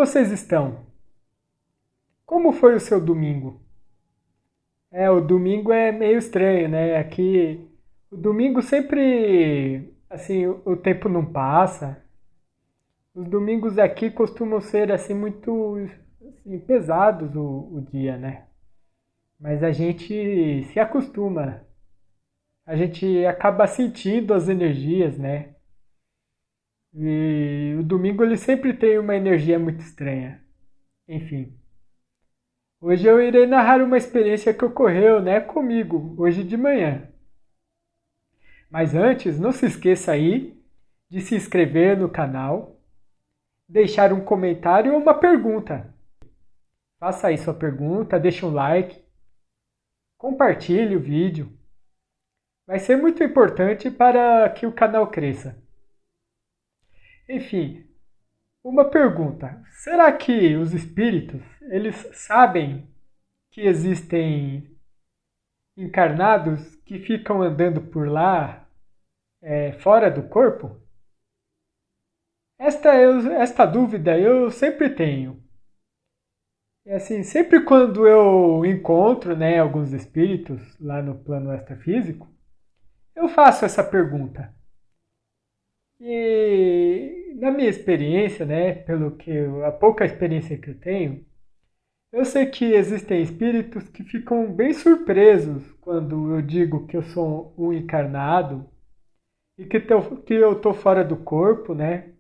vocês estão? Como foi o seu domingo? O domingo é meio estranho, né? Aqui, o domingo sempre, assim, o tempo não passa. Os domingos aqui costumam ser, assim, muito assim, pesados o dia, né? Mas a gente se acostuma. A gente acaba sentindo as energias, né? E o domingo ele sempre tem uma energia muito estranha. Enfim. Hoje eu irei narrar uma experiência que ocorreu, né, comigo, hoje de manhã. Mas antes, não se esqueça aí de se inscrever no canal, deixar um comentário ou uma pergunta. Faça aí sua pergunta, deixe um like, compartilhe o vídeo. Vai ser muito importante para que o canal cresça. Enfim, uma pergunta. Será que os espíritos, eles sabem que existem encarnados que ficam andando por lá fora do corpo? Esta dúvida eu sempre tenho. É assim, sempre quando eu encontro, né, alguns espíritos lá no plano extrafísico, eu faço essa pergunta. E na minha experiência, né, a pouca experiência que eu tenho, eu sei que existem espíritos que ficam bem surpresos quando eu digo que eu sou um encarnado e que eu estou fora do corpo, né?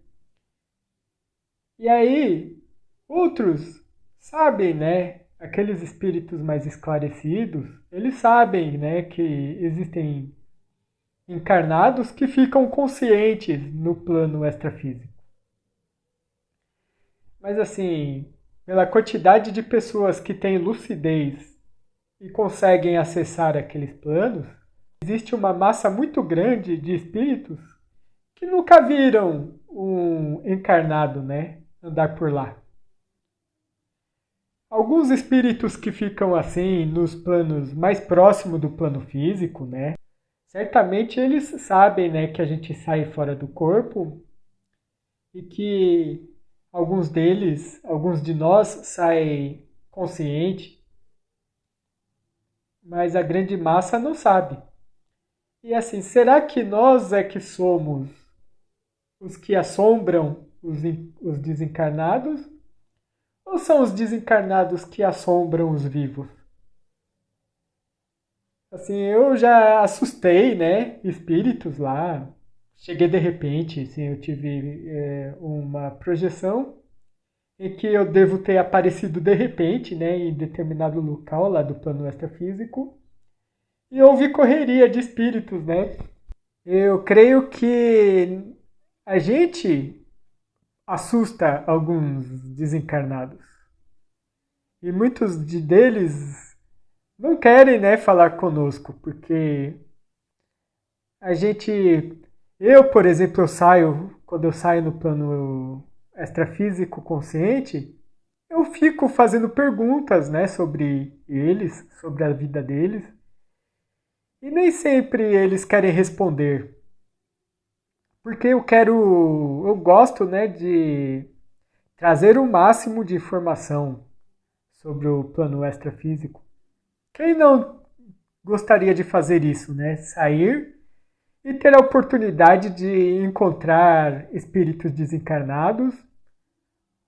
E aí, outros sabem, né? Aqueles espíritos mais esclarecidos, eles sabem, né, que existem encarnados que ficam conscientes no plano extrafísico. Mas assim, pela quantidade de pessoas que têm lucidez e conseguem acessar aqueles planos, existe uma massa muito grande de espíritos que nunca viram um encarnado, né, andar por lá. Alguns espíritos que ficam assim nos planos mais próximos do plano físico, né? Certamente eles sabem, né, que a gente sai fora do corpo e que alguns de nós saem consciente, mas a grande massa não sabe. E assim, será que nós é que somos os que assombram os desencarnados? Ou são os desencarnados que assombram os vivos? Assim, eu já assustei, né, espíritos lá. Cheguei de repente, assim, eu tive uma projeção em que eu devo ter aparecido de repente, né, em determinado local lá do plano extrafísico. E houve correria de espíritos, né? Eu creio que a gente assusta alguns desencarnados. E deles não querem, né, falar conosco, porque a gente, eu, por exemplo, quando eu saio no plano extrafísico consciente, eu fico fazendo perguntas, né, sobre eles, sobre a vida deles, e nem sempre eles querem responder, porque eu gosto, né, de trazer o máximo de informação sobre o plano extrafísico. Quem não gostaria de fazer isso, né? Sair e ter a oportunidade de encontrar espíritos desencarnados.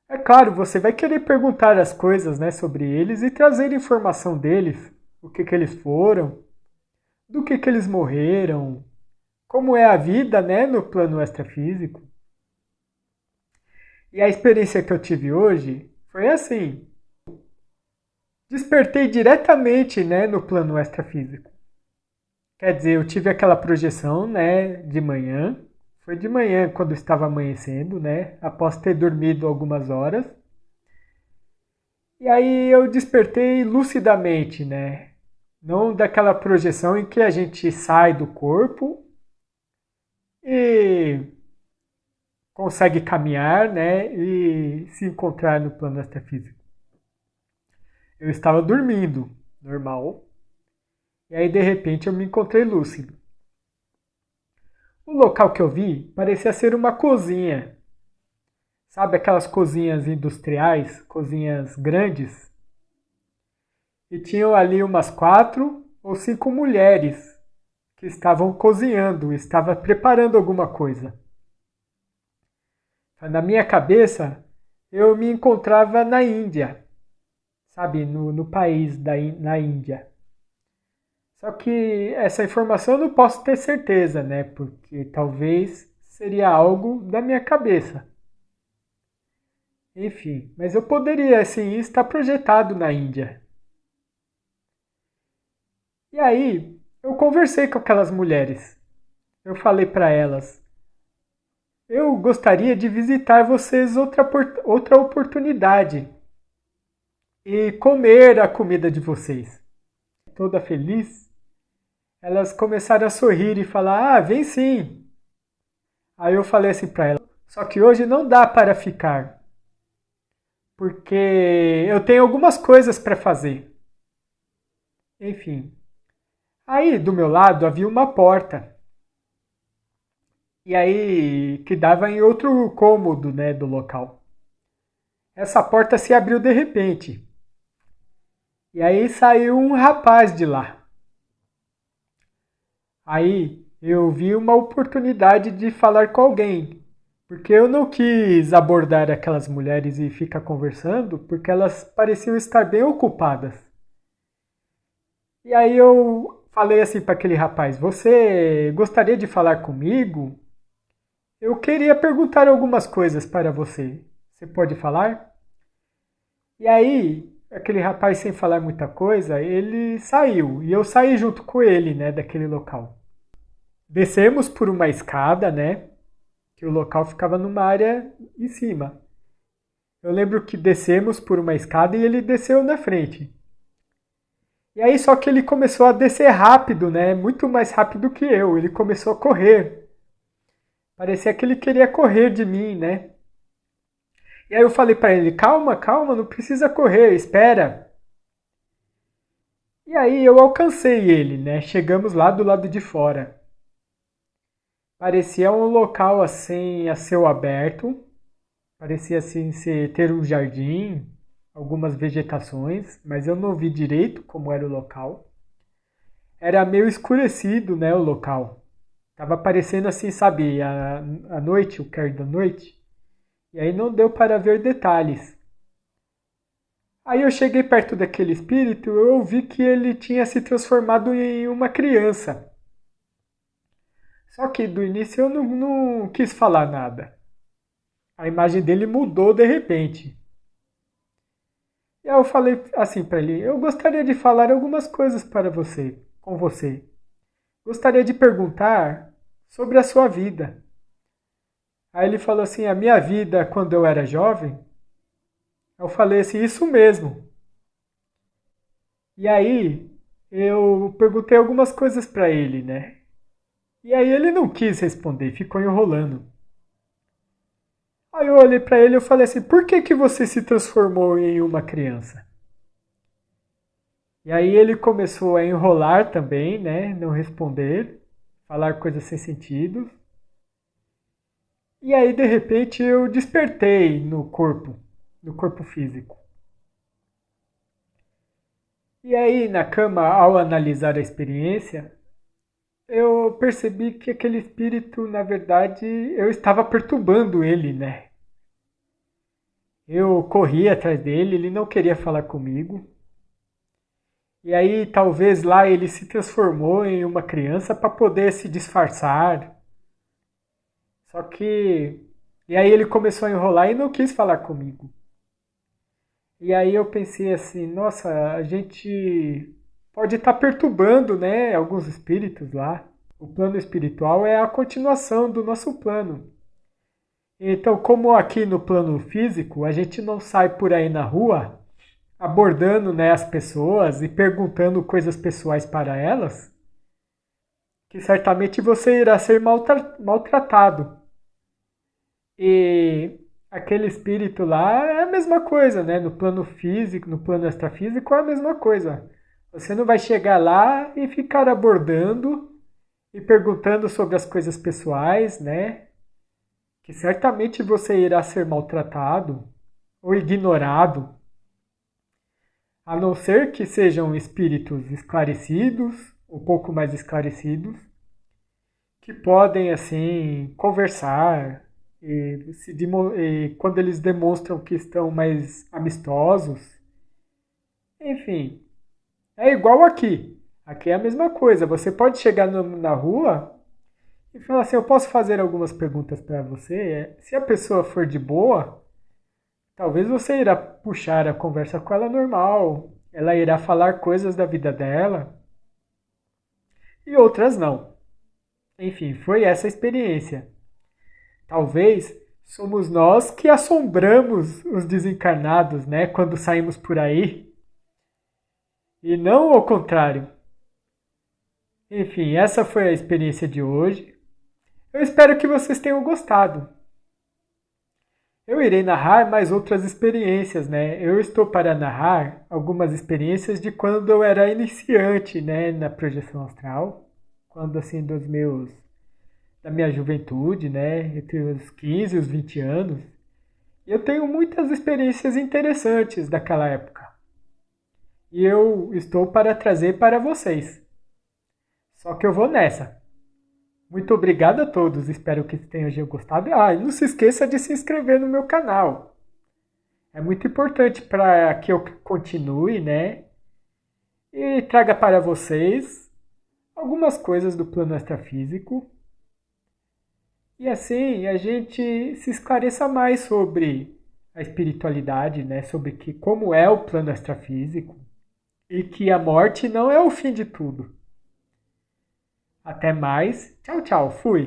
É claro, você vai querer perguntar as coisas, né, sobre eles e trazer informação deles, o que eles foram, do que eles morreram, como é a vida, né, no plano extrafísico. E a experiência que eu tive hoje foi assim. Despertei diretamente, né, no plano extrafísico. Quer dizer, eu tive aquela projeção, né, de manhã. Foi de manhã quando estava amanhecendo, né, após ter dormido algumas horas. E aí eu despertei lucidamente, né? Não daquela projeção em que a gente sai do corpo e consegue caminhar, né, e se encontrar no plano extrafísico. Eu estava dormindo, normal. E aí de repente eu me encontrei lúcido. O local que eu vi parecia ser uma cozinha. Sabe aquelas cozinhas industriais, cozinhas grandes? E tinham ali umas 4 ou 5 mulheres que estavam cozinhando, estavam preparando alguma coisa. Na minha cabeça, eu me encontrava na Índia, sabe, no país na Índia. Só que essa informação eu não posso ter certeza, né? Porque talvez seria algo da minha cabeça. Enfim, mas eu poderia, assim, estar projetado na Índia. E aí, eu conversei com aquelas mulheres. Eu falei para elas: eu gostaria de visitar vocês outra oportunidade e comer a comida de vocês. Toda feliz, elas começaram a sorrir e falar: ah, vem sim. Aí eu falei assim para elas: só que hoje não dá para ficar, porque eu tenho algumas coisas para fazer. Enfim. Aí do meu lado havia uma porta. E aí que dava em outro cômodo, né, do local. Essa porta se abriu de repente. E aí saiu um rapaz de lá. Aí eu vi uma oportunidade de falar com alguém, porque eu não quis abordar aquelas mulheres e ficar conversando, porque elas pareciam estar bem ocupadas. E aí eu falei assim para aquele rapaz: você gostaria de falar comigo? Eu queria perguntar algumas coisas para você. Você pode falar? E aí, aquele rapaz, sem falar muita coisa, ele saiu. E eu saí junto com ele, né, daquele local. Descemos por uma escada, né, que o local ficava numa área em cima. Eu lembro que descemos por uma escada e ele desceu na frente. E aí, só que ele começou a descer rápido, né, muito mais rápido que eu. Ele começou a correr. Parecia que ele queria correr de mim, né? E aí eu falei para ele: calma, calma, não precisa correr, espera. E aí eu alcancei ele, né? Chegamos lá do lado de fora. Parecia um local assim a céu aberto, parecia assim ter um jardim, algumas vegetações, mas eu não vi direito como era o local. Era meio escurecido, né, o local. Tava parecendo assim, sabe, a noite, o cair da noite. E aí não deu para ver detalhes. Aí eu cheguei perto daquele espírito, eu vi que ele tinha se transformado em uma criança. Só que do início eu não quis falar nada. A imagem dele mudou de repente. E aí eu falei assim para ele: eu gostaria de falar algumas coisas para você, com você. Gostaria de perguntar sobre a sua vida. Aí ele falou assim: a minha vida quando eu era jovem. Eu falei assim: isso mesmo. E aí eu perguntei algumas coisas para ele, né? E aí ele não quis responder, ficou enrolando. Aí eu olhei para ele e falei assim: por que você se transformou em uma criança? E aí ele começou a enrolar também, né? Não responder, falar coisas sem sentido. E aí de repente eu despertei no corpo físico. E aí na cama, ao analisar a experiência, eu percebi que aquele espírito, na verdade, eu estava perturbando ele, né? Eu corri atrás dele, ele não queria falar comigo. E aí talvez lá ele se transformou em uma criança para poder se disfarçar. Só que e aí ele começou a enrolar e não quis falar comigo. E aí eu pensei assim: nossa, a gente pode estar perturbando, né, alguns espíritos lá. O plano espiritual é a continuação do nosso plano. Então, como aqui no plano físico, a gente não sai por aí na rua abordando, né, as pessoas e perguntando coisas pessoais para elas, que certamente você irá ser maltratado. E aquele espírito lá é a mesma coisa, né? No plano físico, no plano extrafísico é a mesma coisa. Você não vai chegar lá e ficar abordando e perguntando sobre as coisas pessoais, né? que certamente você irá ser maltratado ou ignorado, a não ser que sejam espíritos esclarecidos, um pouco mais esclarecidos, que podem assim conversar e quando eles demonstram que estão mais amistosos, enfim, é igual aqui. Aqui é a mesma coisa. Você pode chegar na rua e falar assim: eu posso fazer algumas perguntas para você? Se a pessoa for de boa, talvez você irá puxar a conversa com ela normal. Ela irá falar coisas da vida dela e outras não. Enfim, foi essa a experiência. Talvez somos nós que assombramos os desencarnados, né, quando saímos por aí, e não ao contrário. Enfim, essa foi a experiência de hoje. Eu espero que vocês tenham gostado. Eu irei narrar mais outras experiências, né? Eu estou para narrar algumas experiências de quando eu era iniciante, né, na projeção astral, quando assim da minha juventude, né, entre os 15 e os 20 anos. E eu tenho muitas experiências interessantes daquela época. E eu estou para trazer para vocês. Só que eu vou nessa. Muito obrigado a todos, espero que tenham gostado. E não se esqueça de se inscrever no meu canal. É muito importante para que eu continue, né? E traga para vocês algumas coisas do plano extrafísico. E assim a gente se esclareça mais sobre a espiritualidade, né? Sobre como é o plano extrafísico e que a morte não é o fim de tudo. Até mais. Tchau, tchau. Fui.